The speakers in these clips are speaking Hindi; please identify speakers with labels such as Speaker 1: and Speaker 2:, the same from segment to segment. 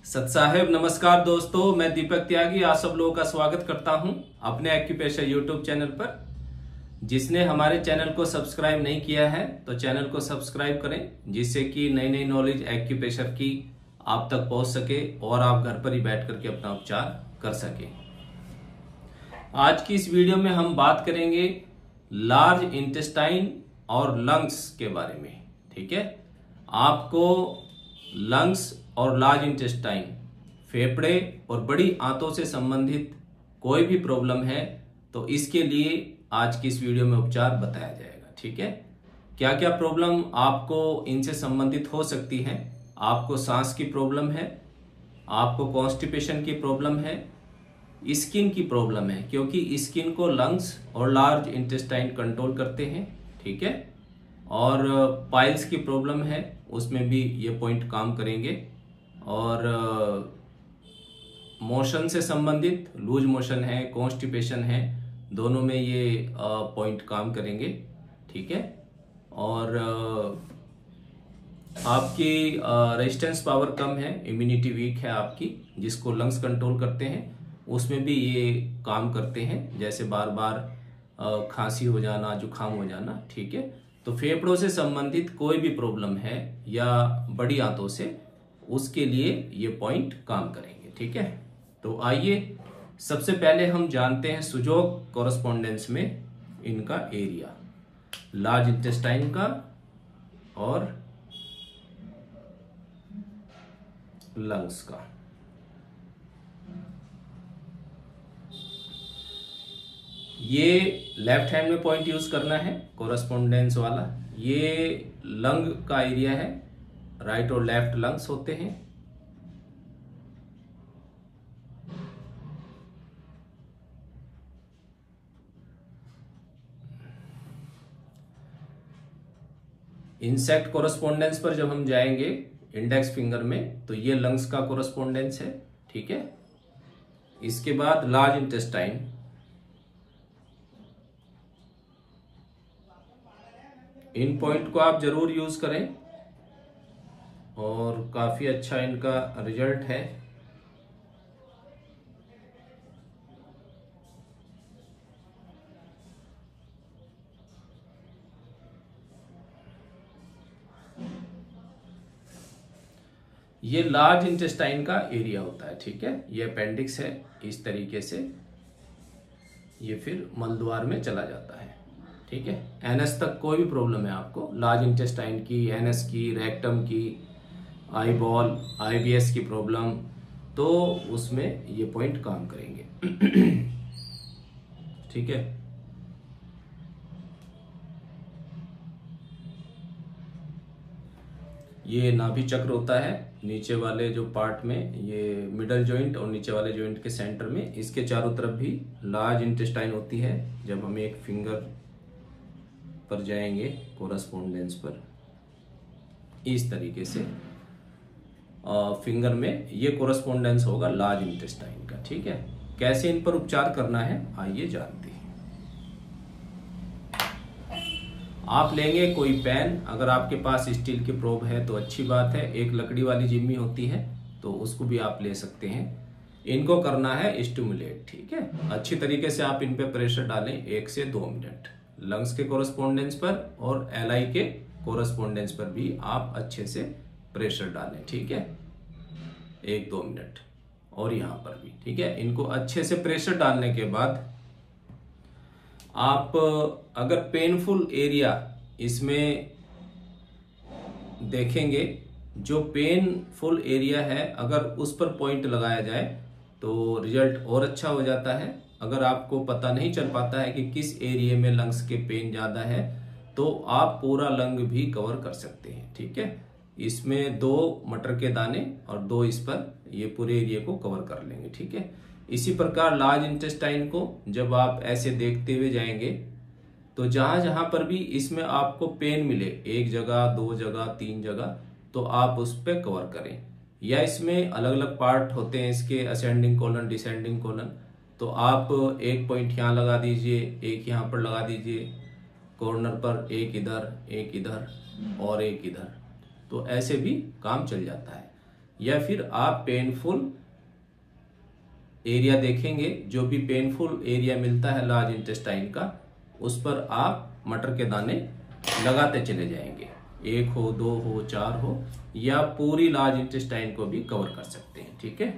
Speaker 1: सत साहेब नमस्कार दोस्तों, मैं दीपक त्यागी आप सब लोगों का स्वागत करता हूं अपने एक्यूप्रेशर यूट्यूब चैनल पर। जिसने हमारे चैनल को सब्सक्राइब नहीं किया है तो चैनल को सब्सक्राइब करें, जिससे कि नई नई नॉलेज एक्यूप्रेशर की आप तक पहुंच सके और आप घर पर ही बैठ करके अपना उपचार कर सके। आज की इस वीडियो में हम बात करेंगे लार्ज इंटेस्टाइन और लंग्स के बारे में। ठीक है, आपको लंग्स और लार्ज इंटेस्टाइन, फेफड़े और बड़ी आंतों से संबंधित कोई भी प्रॉब्लम है तो इसके लिए आज की इस वीडियो में उपचार बताया जाएगा। ठीक है, क्या क्या प्रॉब्लम आपको इनसे संबंधित हो सकती है। आपको सांस की प्रॉब्लम है, आपको कॉन्स्टिपेशन की प्रॉब्लम है, स्किन की प्रॉब्लम है, क्योंकि स्किन को लंग्स और लार्ज इंटेस्टाइन कंट्रोल करते हैं। ठीक है, और पाइल्स की प्रॉब्लम है, उसमें भी ये पॉइंट काम करेंगे। और मोशन से संबंधित लूज मोशन है, कॉन्स्टिपेशन है, दोनों में ये पॉइंट काम करेंगे। ठीक है, और आपकी रेजिस्टेंस पावर कम है, इम्यूनिटी वीक है आपकी, जिसको लंग्स कंट्रोल करते हैं, उसमें भी ये काम करते हैं। जैसे बार बार खांसी हो जाना, जुकाम हो जाना। ठीक है, तो फेफड़ों से संबंधित कोई भी प्रॉब्लम है या बड़ी आंतों से, उसके लिए ये पॉइंट काम करेंगे। ठीक है, तो आइए सबसे पहले हम जानते हैं सुजोग कॉरेस्पोंडेंस में इनका एरिया, लार्ज इंटेस्टाइन का और लंग्स का। ये लेफ्ट हैंड में पॉइंट यूज करना है कॉरेस्पोंडेंस वाला। ये लंग का एरिया है, राइट और लेफ्ट लंग्स होते हैं। इंसेक्ट कोरेस्पोंडेंस पर जब हम जाएंगे इंडेक्स फिंगर में, तो ये लंग्स का कोरेस्पोंडेंस है। ठीक है, इसके बाद लार्ज इंटेस्टाइन, इन पॉइंट को आप जरूर यूज करें और काफी अच्छा इनका रिजल्ट है। ये लार्ज इंटेस्टाइन का एरिया होता है। ठीक है, ये अपेंडिक्स है, इस तरीके से ये फिर मलद्वार में चला जाता है। ठीक है, एनएस तक कोई भी प्रॉब्लम है आपको, लार्ज इंटेस्टाइन की, एनएस की, रेक्टम की, आई बॉल, आईबीएस की प्रॉब्लम, तो उसमें ये पॉइंट काम करेंगे। ठीक है, ये नाभि चक्र होता है, नीचे वाले जो पार्ट में, ये मिडल जॉइंट और नीचे वाले जॉइंट के सेंटर में, इसके चारों तरफ भी लार्ज इंटेस्टाइन होती है। जब हम एक फिंगर पर जाएंगे कोरेस्पोंडेंस पर, इस तरीके से फिंगर में ये कोरेस्पोंडेंस होगा लार्ज इंटेस्टाइन का। ठीक है, कैसे इन पर उपचार करना है आइए जानते हैं। आप लेंगे कोई पेन, अगर आपके पास स्टील की प्रोब है तो अच्छी बात है, एक लकड़ी वाली जिम्मी होती है तो उसको भी आप ले सकते हैं। इनको करना है स्टिमुलेट। ठीक है, अच्छी तरीके से आप इन पे प्रेशर डालें 1 से 2 मिनट, लंग्स के कोरेस्पोंडेंस पर और एलआई के कोरेस्पोंडेंस पर भी आप अच्छे से प्रेशर डालें। ठीक है, 1-2 मिनट, और यहां पर भी। ठीक है, इनको अच्छे से प्रेशर डालने के बाद आप अगर पेनफुल एरिया इसमें देखेंगे, जो पेनफुल एरिया है अगर उस पर पॉइंट लगाया जाए तो रिजल्ट और अच्छा हो जाता है। अगर आपको पता नहीं चल पाता है कि किस एरिया में लंग्स के पेन ज्यादा है, तो आप पूरा लंग भी कवर कर सकते हैं। ठीक है, इसमें 2 मटर के दाने और 2 इस पर, ये पूरे एरिया को कवर कर लेंगे। ठीक है, इसी प्रकार लार्ज इंटेस्टाइन को जब आप ऐसे देखते हुए जाएंगे तो जहां जहां पर भी इसमें आपको पेन मिले, 1 जगह, 2 जगह, 3 जगह, तो आप उस पर कवर करें। या इसमें अलग अलग पार्ट होते हैं इसके, असेंडिंग कोलन, डिसेंडिंग कोलन, तो आप एक पॉइंट यहाँ लगा दीजिए, एक यहाँ पर लगा दीजिए कॉर्नर पर, एक इधर और एक इधर, तो ऐसे भी काम चल जाता है। या फिर आप पेनफुल एरिया देखेंगे, जो भी पेनफुल एरिया मिलता है लार्ज इंटेस्टाइन का, उस पर आप मटर के दाने लगाते चले जाएंगे। 1 हो, 2 हो, 4 हो, या पूरी लार्ज इंटेस्टाइन को भी कवर कर सकते हैं। ठीक है,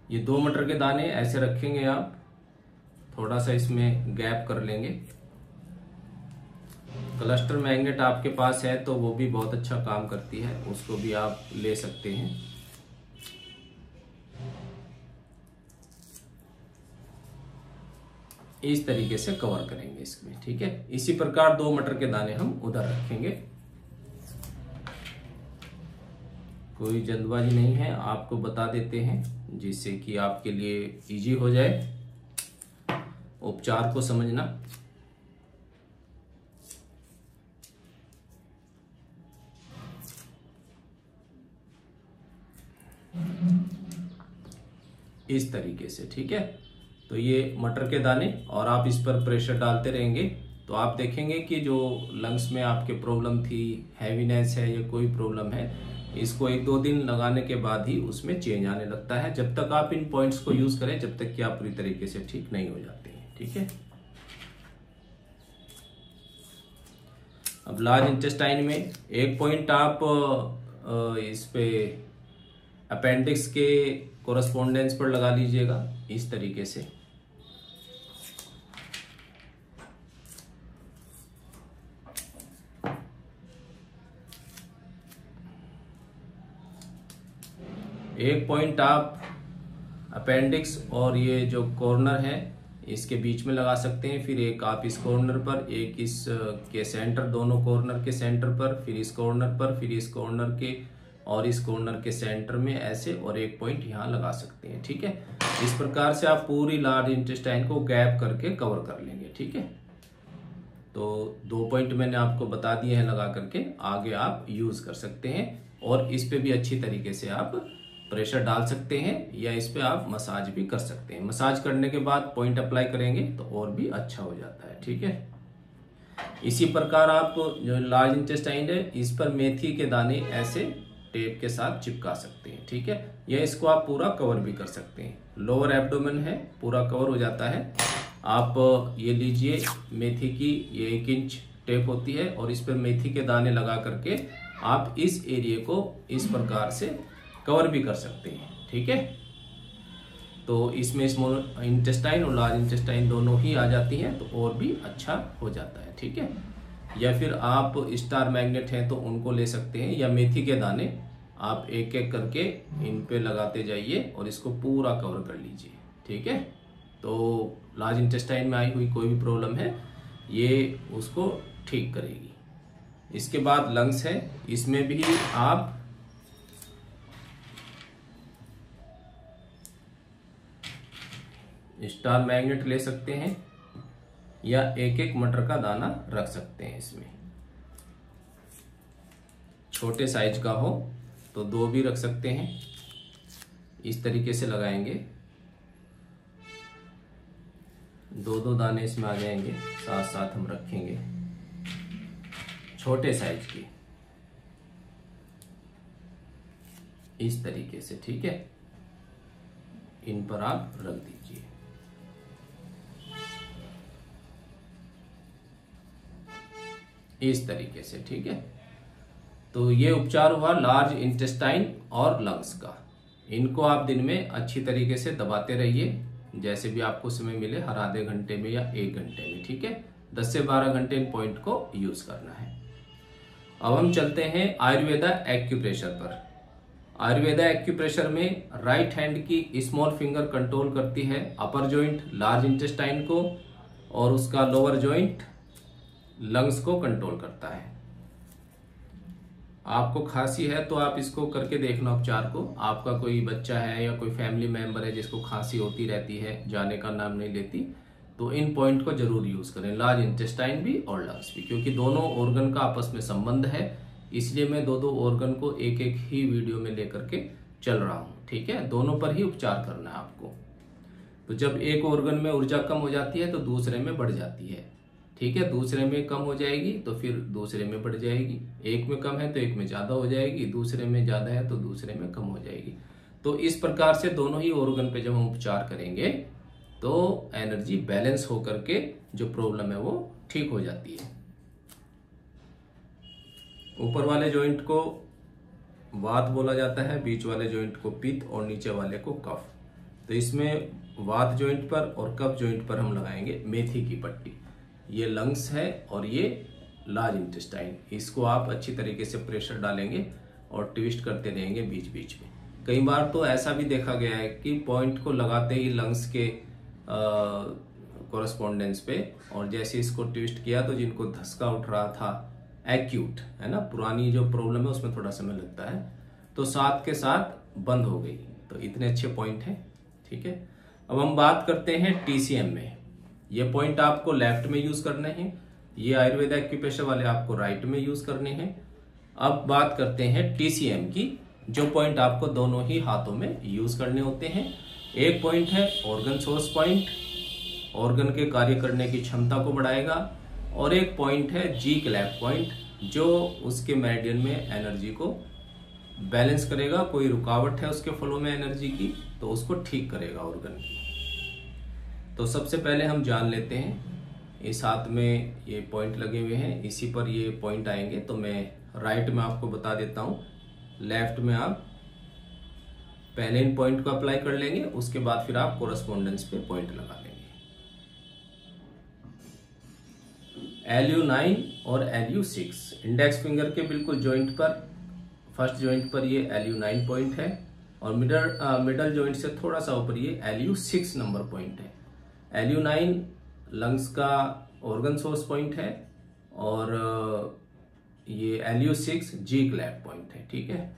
Speaker 1: ये 2 मटर के दाने ऐसे रखेंगे आप, थोड़ा सा इसमें गैप कर लेंगे। क्लस्टर मैग्नेट आपके पास है तो वो भी बहुत अच्छा काम करती है, उसको भी आप ले सकते हैं। इस तरीके से कवर करेंगे इसमें। ठीक है, इसी प्रकार 2 मटर के दाने हम उधर रखेंगे। कोई जल्दबाजी नहीं है, आपको बता देते हैं जिससे कि आपके लिए इजी हो जाए उपचार को समझना। इस तरीके से। ठीक है, तो ये मटर के दाने, और आप इस पर प्रेशर डालते रहेंगे तो आप देखेंगे कि जो लंग्स में आपके प्रॉब्लम थी, हैवीनेस है या कोई प्रॉब्लम है, इसको 1-2 दिन लगाने के बाद ही उसमें चेंज आने लगता है। जब तक आप इन पॉइंट्स को यूज करें, जब तक कि आप पूरी तरीके से ठीक नहीं हो जाते हैं। ठीक है, अब लार्ज इंटेस्टाइन में एक पॉइंट आप इस पे अपेंडिक्स के कोरस्पोंडेंस पर लगा लीजिएगा इस तरीके से। एक पॉइंट आप अपेंडिक्स और ये जो कॉर्नर है इसके बीच में लगा सकते हैं, फिर एक आप इस कॉर्नर पर, एक इस के सेंटर, दोनों कॉर्नर के सेंटर पर, फिर इस कॉर्नर पर, फिर इस कॉर्नर के और इस कॉर्नर के सेंटर में ऐसे, और एक पॉइंट यहाँ लगा सकते हैं। ठीक है, इस प्रकार से आप पूरी लार्ज इंटेस्टाइन को गैप करके कवर कर लेंगे। ठीक है, तो 2 पॉइंट मैंने आपको बता दिए हैं लगा करके, आगे आप यूज कर सकते हैं, और इस पे भी अच्छी तरीके से आप प्रेशर डाल सकते हैं, या इस पे आप मसाज भी कर सकते हैं। मसाज करने के बाद पॉइंट अप्लाई करेंगे तो और भी अच्छा हो जाता है। ठीक है, इसी प्रकार आप जो लार्ज इंटेस्टाइन है, इस पर मेथी के दाने ऐसे टेप के साथ चिपका सकते हैं। ठीक है, या इसको आप पूरा कवर भी कर सकते हैं। लोअर एब्डोमेन है, पूरा कवर हो जाता है। आप ये लीजिए, मेथी की ये 1 इंच टेप होती है, और इस पर मेथी के दाने लगा करके आप इस एरिया को इस प्रकार से कवर भी कर सकते हैं। ठीक है, तो इसमें स्मॉल इंटेस्टाइन और लार्ज इंटेस्टाइन दोनों ही आ जाती हैं, तो और भी अच्छा हो जाता है। ठीक है, या फिर आप स्टार मैग्नेट हैं तो उनको ले सकते हैं, या मेथी के दाने आप एक एक करके इन पे लगाते जाइए और इसको पूरा कवर कर लीजिए। ठीक है, तो लार्ज इंटेस्टाइन में आई हुई कोई भी प्रॉब्लम है, ये उसको ठीक करेगी। इसके बाद लंग्स है, इसमें भी आप स्टार मैग्नेट ले सकते हैं, या एक एक मटर का दाना रख सकते हैं। इसमें छोटे साइज का हो तो 2 भी रख सकते हैं। इस तरीके से लगाएंगे, 2-2 दाने इसमें आ जाएंगे, साथ साथ हम रखेंगे छोटे साइज की, इस तरीके से। ठीक है, इन पर आप रख दीजिए। इस तरीके से। ठीक है, तो ये उपचार हुआ लार्ज इंटेस्टाइन और लंग्स का। इनको आप दिन में अच्छी तरीके से दबाते रहिए, जैसे भी आपको समय मिले, हर आधे घंटे में या 1 घंटे में। ठीक है, 10 से 12 घंटे इन पॉइंट को यूज करना है। अब हम चलते हैं आयुर्वेदा एक्यूप्रेशर पर। आयुर्वेदा एक्यूप्रेशर में राइट हैंड की स्मॉल फिंगर कंट्रोल करती है अपर जॉइंट लार्ज इंटेस्टाइन को, और उसका लोअर जॉइंट लंग्स को कंट्रोल करता है। आपको खांसी है तो आप इसको करके देखना उपचार को। आपका कोई बच्चा है या कोई फैमिली मेंबर है जिसको खांसी होती रहती है, जाने का नाम नहीं लेती, तो इन पॉइंट को जरूर यूज करें, लार्ज इंटेस्टाइन भी और लंग्स भी, क्योंकि दोनों ऑर्गन का आपस में संबंध है। इसलिए मैं 2-2 ऑर्गन को एक ही वीडियो में लेकर के चल रहा हूं। ठीक है, दोनों पर ही उपचार करना है आपको। तो जब एक ऑर्गन में ऊर्जा कम हो जाती है तो दूसरे में बढ़ जाती है, ठीक है। दूसरे में कम हो जाएगी तो फिर दूसरे में बढ़ जाएगी, एक में कम है तो एक में ज्यादा हो जाएगी, दूसरे में ज्यादा है तो दूसरे में कम हो जाएगी। तो इस प्रकार से दोनों ही ऑर्गन पे जब हम उपचार करेंगे तो एनर्जी बैलेंस होकर के जो प्रॉब्लम है वो ठीक हो जाती है। ऊपर वाले जॉइंट को वात बोला जाता है, बीच वाले जॉइंट को पित्त और नीचे वाले को कफ। तो इसमें वात जॉइंट पर और कफ जॉइंट पर हम लगाएंगे मेथी की पट्टी। ये लंग्स है और ये लार्ज इंटेस्टाइन। इसको आप अच्छी तरीके से प्रेशर डालेंगे और ट्विस्ट करते रहेंगे बीच बीच में। कई बार तो ऐसा भी देखा गया है कि पॉइंट को लगाते ही लंग्स के कोरस्पोंडेंस पे और जैसे इसको ट्विस्ट किया तो जिनको धसका उठ रहा था एक्यूट है ना, पुरानी जो प्रॉब्लम है उसमें थोड़ा समय लगता है, तो साथ के साथ बंद हो गई। तो इतने अच्छे पॉइंट हैं, ठीक है। अब हम बात करते हैं टीसीएम में। ये पॉइंट आपको लेफ्ट में यूज करने हैं, ये आयुर्वेद एक्यूप्रेशर वाले आपको राइट में यूज करने हैं। अब बात करते हैं टीसीएम की, जो पॉइंट आपको दोनों ही हाथों में यूज करने होते हैं। एक पॉइंट है ऑर्गन सोर्स पॉइंट, ऑर्गन के कार्य करने की क्षमता को बढ़ाएगा, और एक पॉइंट है जी क्लैप पॉइंट, जो उसके मेरिडियन में एनर्जी को बैलेंस करेगा। कोई रुकावट है उसके फ्लो में एनर्जी की तो उसको ठीक करेगा ऑर्गन की। तो सबसे पहले हम जान लेते हैं, इस हाथ में ये पॉइंट लगे हुए हैं, इसी पर ये पॉइंट आएंगे। तो मैं राइट में आपको बता देता हूं, लेफ्ट में आप पहले इन पॉइंट को अप्लाई कर लेंगे, उसके बाद फिर आप कोरस्पोंडेंस पे पॉइंट लगा लेंगे। LU9 और LU6 इंडेक्स फिंगर के बिल्कुल जॉइंट पर, फर्स्ट जॉइंट पर ये LU9 पॉइंट है, और मिडल जॉइंट से थोड़ा सा ऊपर ये LU6 नंबर पॉइंट है। LU9 लंग्स का ऑर्गन सोर्स पॉइंट है और ये LU6 जी क्लैप पॉइंट है, ठीक है।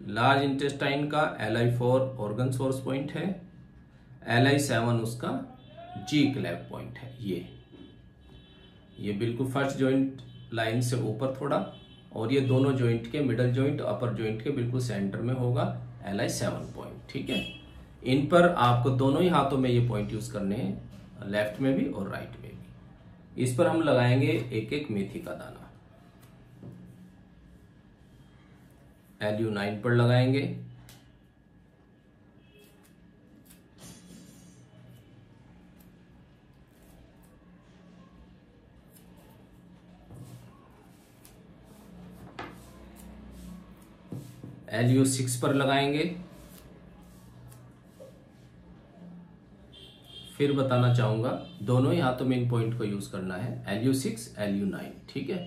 Speaker 1: लार्ज इंटेस्टाइन का LI4 ऑर्गन सोर्स पॉइंट है, LI7 उसका जी क्लैप पॉइंट है। ये बिल्कुल फर्स्ट जॉइंट लाइन से ऊपर थोड़ा, और ये दोनों जॉइंट के मिडल जॉइंट अपर जॉइंट के बिल्कुल सेंटर में होगा LI7 पॉइंट, ठीक है। इन पर आपको दोनों ही हाथों में ये पॉइंट यूज करने हैं, लेफ्ट में भी और राइट में भी। इस पर हम लगाएंगे एक एक मेथी का दाना। LU9 पर लगाएंगे, LU6 पर लगाएंगे। फिर बताना चाहूंगा, दोनों ही हाथों में इन पॉइंट को यूज करना है, LU6 LU9, ठीक है।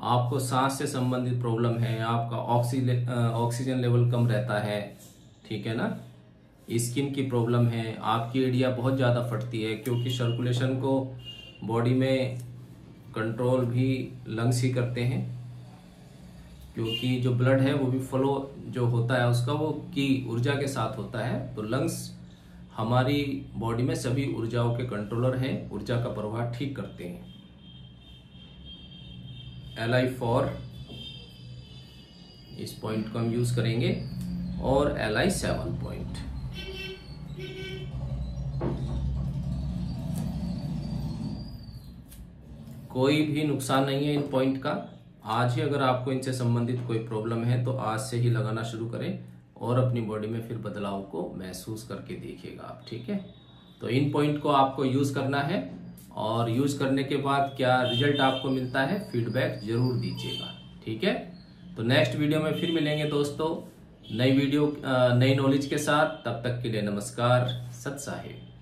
Speaker 1: आपको सांस से संबंधित प्रॉब्लम है, आपका ऑक्सीजन लेवल कम रहता है, ठीक है ना, स्किन की प्रॉब्लम है, आपकी एड़िया बहुत ज़्यादा फटती है, क्योंकि सर्कुलेशन को बॉडी में कंट्रोल भी लंग्स ही करते हैं, क्योंकि जो ब्लड है वो भी फ्लो जो होता है उसका वो की ऊर्जा के साथ होता है। तो लंग्स हमारी बॉडी में सभी ऊर्जाओं के कंट्रोलर हैं, ऊर्जा का प्रवाह ठीक करते हैं। LI4 इस पॉइंट को हम यूज करेंगे, और LI7 पॉइंट। कोई भी नुकसान नहीं है इन पॉइंट का। आज ही अगर आपको इनसे संबंधित कोई प्रॉब्लम है तो आज से ही लगाना शुरू करें और अपनी बॉडी में फिर बदलाव को महसूस करके देखिएगा आप, ठीक है। तो इन पॉइंट को आपको यूज करना है, और यूज करने के बाद क्या रिजल्ट आपको मिलता है फीडबैक जरूर दीजिएगा, ठीक है। तो नेक्स्ट वीडियो में फिर मिलेंगे दोस्तों, नई वीडियो नई नॉलेज के साथ। तब तक के लिए नमस्कार, सत साहिब।